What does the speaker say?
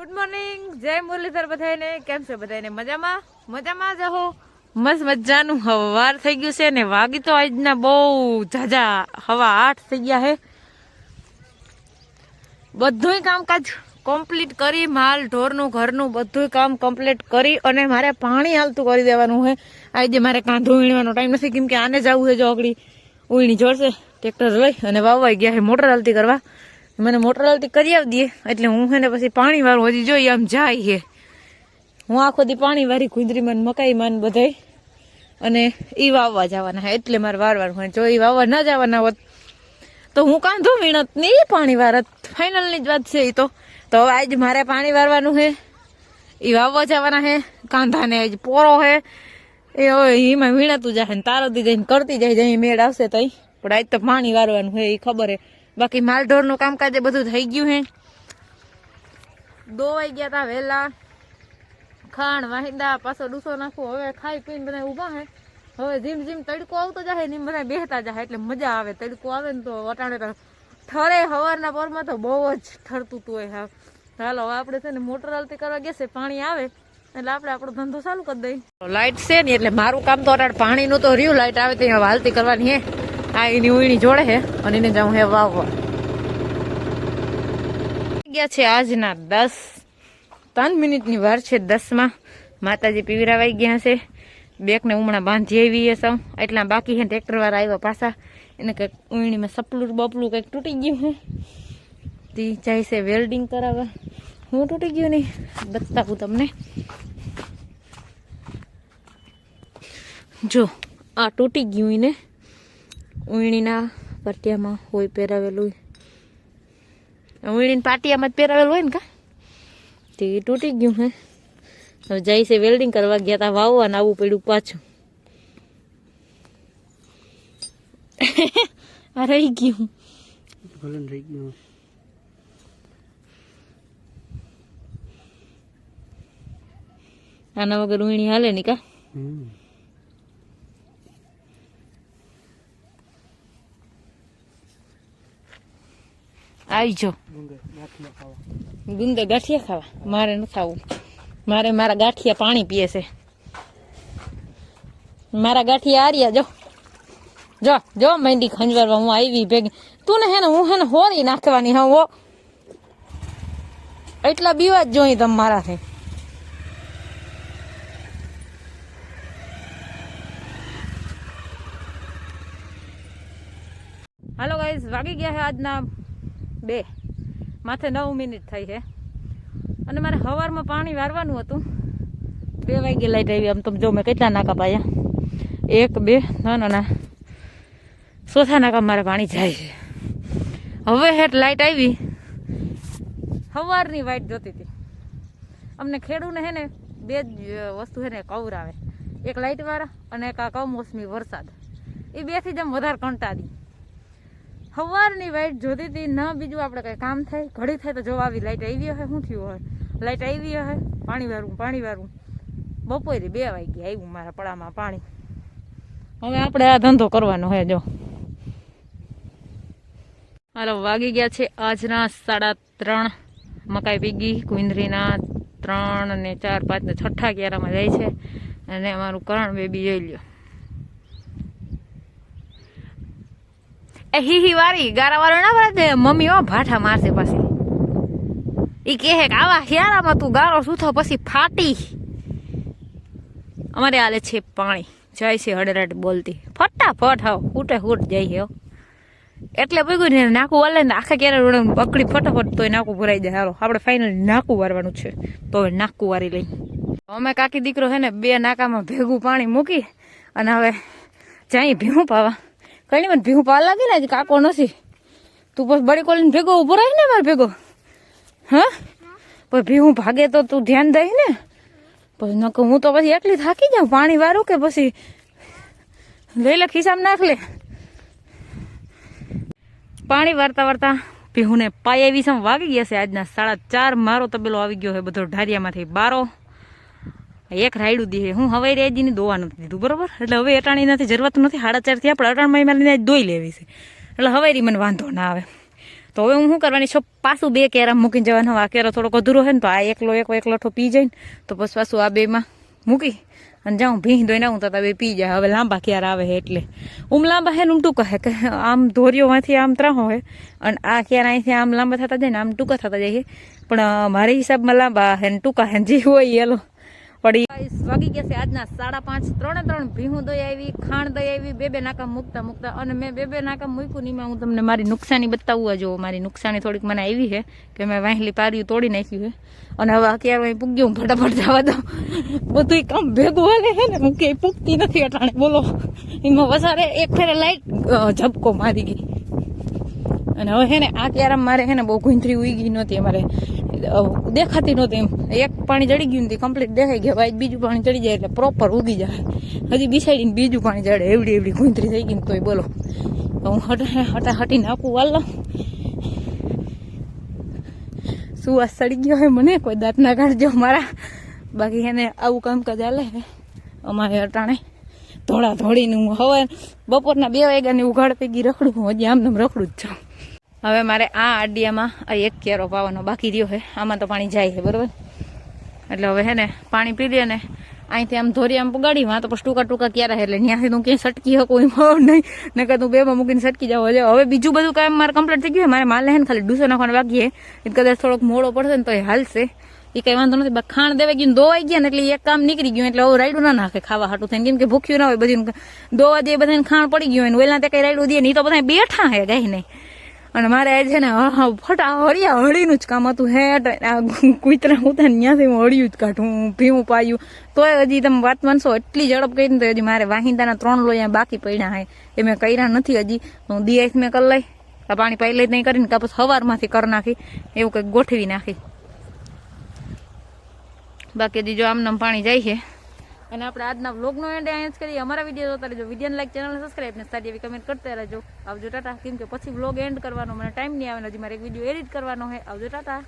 Good morning, જય મુરલીધર બધાને. કેમ છે બધાને? મજામાં મજામાં જ હો. મસ્ત મજાનું હવાર થઈ ગયું છે ને વાગી તો આજના બહુ ઝાઝા 8:15 થઈ ગયા હે. બધું કામકાજ કમ્પ્લીટ કરી, માલ ઢોરનું ઘરનું બધું કામ કમ્પ્લીટ કરી અને મારે પાણી હાલતું કરી દેવાનું છે. આજે મારે કાંધો વીણવાનો ટાઈમ નથી, કેમ કે આને જવું છે. જો આગળ ઉણી જોડશે ટ્રેક્ટર લઈ અને વાવવાઈ ગયા છે મોટર હાલતી કરવા. મને મોટર હાલતી કરી આવી દઈએ એટલે હું છે ને પછી પાણી વાળું હજી જોઈએ આમ જાય છે. હું આખો દી પાણી વાળી કુંદરીમાં મકાઈમાં બધાય અને એ વાવવા જવાના છે એટલે મારે વારવાનું હોય. જો એ વાવવા ના જવાના હોત તો હું કાંધો વીણત નહીં પાણી વારત. ફાઇનલની જ વાત છે એ તો. હવે આજે મારે પાણી વારવાનું છે, એ વાવવા જવાના છે. કાંધાને આજ પોરો છે એ હવે એમાં વીણાતું જાય ને તારોથી જઈને કરતી જાય જઈ મેળ આવશે તઈ. પણ આજ તો પાણી વારવાનું છે એ ખબર છે. બાકી માલઢોરનું કામકાજ બધું થઈ ગયું છે. દોવાઈ ગયા હતા વહેલા, ખાણ વાહિંદા પાછો ડૂસો નાખવું. હવે ખાઈ પીને બધા ઊભા છે. હવે જીમ જીમ તડકો આવતો જાય ને બધા બેહતા જાય એટલે મજા આવે. તડકો આવે ને તો વટાણે ઠરે. સવારના પરમાં તો બહુ જ ઠરતું હતું હોય. હા ચાલો હવે આપણે છે ને મોટર હાલતી કરવા ગયા, પાણી આવે એટલે આપણે આપણો ધંધો ચાલુ કરી દઈએ. લાઇટ છે ને એટલે મારું કામ તો અટાડ પાણીનું તો રહ્યું. લાઇટ આવે તો હાલતી કરવાની હે. આ એની ઉઈણી જોડે છે અને એને જાઉં હે વાવવા. ગયા છે આજના 3 મિનિટની વાર છે. 10માં માતાજી પીવરાવાઈ ગયા છે. બેકને ઉમણા બાંધી આવી હશે એટલા બાકી છે. ટ્રેક્ટર વાળા આવ્યા પાછા, એને કંઈક ઉઈણીમાં સપલું બપલું કંઈક તૂટી ગયું છે તે જાય છે વેલ્ડિંગ કરાવવા. હું તૂટી ગયું નહીં બતાવું તમને. જો આ તૂટી ગયું ને ઉઈણીના પાટિયામાં હોય પહેરાવેલું. ઉઈણીના પાટિયામાં જ પહેરાવેલું હોય ને કા તે તૂટી ગયું હે. હવે જાય છે વેલ્ડિંગ કરવા. ગયા તા વાવવા ને આવવું પડ્યું પાછું. આ રહી ગયું આના વગર ઉઈણી હાલે ની કા. આવી જો ગુંદે ગાંઠિયા ખાવા. મારે ન ખાવું. મારા ગાંઠિયા પાણી પીએ છે. મારા ગાંઠિયા આર્યા જો જો જો મહેંદી ખંજવારવા હું આવી ભેગી. તું ને હેને હું હેને હોરી નાખવાની. હા ઓ એટલા બીવા જ જોઈ તમે મારાથી. હાલો ગાઈઝ, વાગી ગયા છે આજના 2 માથે 9 મિનિટ થઈ છે અને મારે સવારમાં પાણી વારવાનું હતું. 2 વાગે લાઈટ આવી. આમ તમે જો મેં કેટલા નાકા પાયા. 1 2 ના ચોથા નાકા મારે પાણી જાય છે. હવે હેઠ લાઈટ આવી. સવારની વાઈટ જોતી હતી. અમને ખેડૂને હે ને 2 જ વસ્તુ છે ને કવરાવે. એક લાઈટ વાળા અને એક આ કમોસમી વરસાદ. એ 2થી જેમ વધારે કંટાળી. સવારની વાઈટ જોતી હતી ના બીજું આપણે કંઈ કામ થાય. ઘડી થાય તો જોવા આવી લાઈટ આવી હશે. શું થયું હોય લાઈટ આવી હશે. પાણી વારવું. બપોરે 2 વાગે આવ્યું મારા પડામાં પાણી. હવે આપણે આ ધંધો કરવાનો હોય. જો હાલો વાગી ગયા છે આજના 3:30. મકાઈ પીગી. કુંદરીના 3 ને 4 5 ને 6 ક્યારામાં જાય છે અને અમારું કરણ બેબી જોઈ લ્યો. એ હી વારી ગારા વાળો ના વળે. મમ્મી ઓ ભાઠા મારશે પછી. ઈ કહે કે આવા શિયાળામાં તું ગારો સૂથો પછી ફાટી. અમારે આલે છે પાણી. જાય છે હડરાટ બોલતી ફટાફટ. હાવ ફૂટે ફૂટ જાય છે. એટલે ભેગું ને નાકું વાલે ને આખા ક્યારે પકડી ફટાફટ તોય નાકું ભરાઈ જાય. હાલો આપણે ફાઇનલ નાકું વારવાનું છે તો હવે નાકું વારી લઈ. અમે કાકી દીકરો છે ને 2 નાકામાં ભેગું પાણી મૂકી અને હવે જાય ભીહું પાવા. કઈ મને ભીહું પાવા લાગી ને કાકો નથી. તું પછી બળી કોલીને ભેગો ઉભો રહી ને મારે ભેગો. હા પછી ભીહું ભાગે તો તું ધ્યાન દઈ ને. પછી નકો હું તો પછી એકલી થાકી જાઉં. પાણી વારું કે પછી લઈ લે ખિસ્સામાં નાખ લે. પાણી વારતા વારતા ભીહુંને પાય આવી સમ વાગી ગયા છે આજના 4:30. મારો તબેલો આવી ગયો છે બધો ઢારિયામાંથી બારો. એક રાયડું દે હું હવે રેજીની દોવા નથી દીધું બરોબર. એટલે હવે અટાણી નથી જરૂરત નથી. 4:30 થી આપણે અટાણમાં મારીને દોઈ લેવી છે એટલે હવે મને વાંધો ના આવે. તો હવે હું શું કરવાની છું, પાછું 2 કેરા મૂકીને જવાનું. આ કેરો થોડોક અધૂરો છે ને તો આ એક લોઠો પી જાય ને તો પછી પાછું આ 2માં મૂકી અને જાઉં ભીં દોઈને આવું તો 2 પી જાય. હવે લાંબા ક્યારે આવે છે એટલે લાંબા હે ને ટૂંકા હે કે આમ ધોરીઓમાંથી આમ ત્રાહો હે અને આ ક્યારે અહીંથી આમ લાંબા થતા જાય ને આમ ટૂંકા થતા જાય છે. પણ મારી હિસાબમાં લાંબા હે ને ટૂંકા હે જે હોય એલો પડી. વાગી ગયા છે આજના 5:30. 3 ભીહું દઈ આવી, ખાણ દઈ આવી, 2 નાકા મૂકતા અને મેં 2 નાકા મૂક્યું નહીં. હું તમને મારી નુકસાની બતાવવા જો. મારી નુકસાની થોડીક મને આવી છે કે મેં વાહેલી પાર્યું તોડી નાખ્યું છે અને હવે અત્યારે અહીં પૂગ્યું. ફટાફટ જવા દો, બધું કામ ભેગું હાલે છે ને હું ક્યાંય પૂગતી નથી અટાણે. બોલો એમાં વસારે એક ફેરે લાઈટ ઝબકો મારી ગઈ અને હવે છે ને આ ક્યારે મારે છે ને બહુ ગુંથરી ઉઈ ગઈ નહોતી, અમારે દેખાતી નહોતી. એમ એક પાણી ચડી ગયું નથી, કમ્પ્લીટ દેખાઈ ગયા. ભાઈ બીજું પાણી ચડી જાય એટલે પ્રોપર ઉગી જાય. હજી બિસાડીને બીજું પાણી ચડે એવડી ગુંથરી થઈ ગઈ ને તોય બોલો હું હટી નાખું. વાલો સુવાસ ચડી ગયો હોય મને, કોઈ દાંત ના કાઢજો મારા. બાકી એને આવું કામકાજ હાલે અમારે અટાણે ધોળીનું. હવે બપોરના 2 વાગ્યાની ઉઘાડ પૈકી રખડું, હજી આમ રખડું જ છું. હવે મારે આ આડિયામાં આ 1 કેરો પાવાનો બાકી રહ્યો છે. આમાં તો પાણી જાય છે બરોબર, એટલે હવે હે ને પાણી પી લે ને અહીંથી આમ ધોરી આમ પગાડી વાં તો પછી ટૂંકા ક્યારે એટલે ત્યાંથી તું ક્યાંય સટકી શકો એમ નહીં ને કે તું 2માં મૂકીને સટકી જાવ. હવે બીજું બધું કામ મારે કમ્પ્લીટ થઈ ગયું. મારે માલ હે ને ખાલી ડૂસો નાખવાનો બાકી છે. કદાચ થોડોક મોડો પડશે ને તો એ હાલશે, એ કઈ વાંધો નથી. ખાણ દેવાઈ ગયું, દોવાઈ ગયા ને એટલે એક કામ નીકળી ગયું. એટલે હવે રાયડું ના નાખે ખાવા હાટું થઈને, કેમ કે ભૂખ્યું ના હોય. બધી દોવા દે બધાને ખાણ પડી ગયું હોય ને વેલા તે કઈ રાયડું દે નહીં તો બધા બેઠા હે ગાય નહીં. અને મારે છે ને હળીનું જ કામ હતું. હે કુતરા હું ત્યાંથી હું હળિયું જ કાઢું, ભીવું પાયું. તોય હજી તમે વાત માનશો એટલી ઝડપ કરી તો હજી મારે વાહિંદાના 3 લોયા બાકી પડ્યા હે, એ મેં કર્યા નથી હજી. હું દિયાસ મેં કરી લઈ, પાણી પાઈ લઈ નહીં કરીને કાપસ સવારમાંથી કરી નાખી, એવું કંઈક ગોઠવી નાખી. બાકી હજી જો આમનામ પાણી જાય છે. અને આપણે આજના વ્લોગનો એન્ડ અહીંયા જ કરીએ. અમારા વિડીયો જોતા રહેજો, વિડીયોને લાઈક, ચેનલને સબસ્ક્રાઈબ ને સારી એવી કમેન્ટ કરતા રહેજો. આવજો ટાટા. કેમ કે પછી વ્લોગ એન્ડ કરવાનો મને ટાઈમ નહીં આવે, હજી મારે એક વિડીયો એડિટ કરવાનો છે. આવજો ટાટા.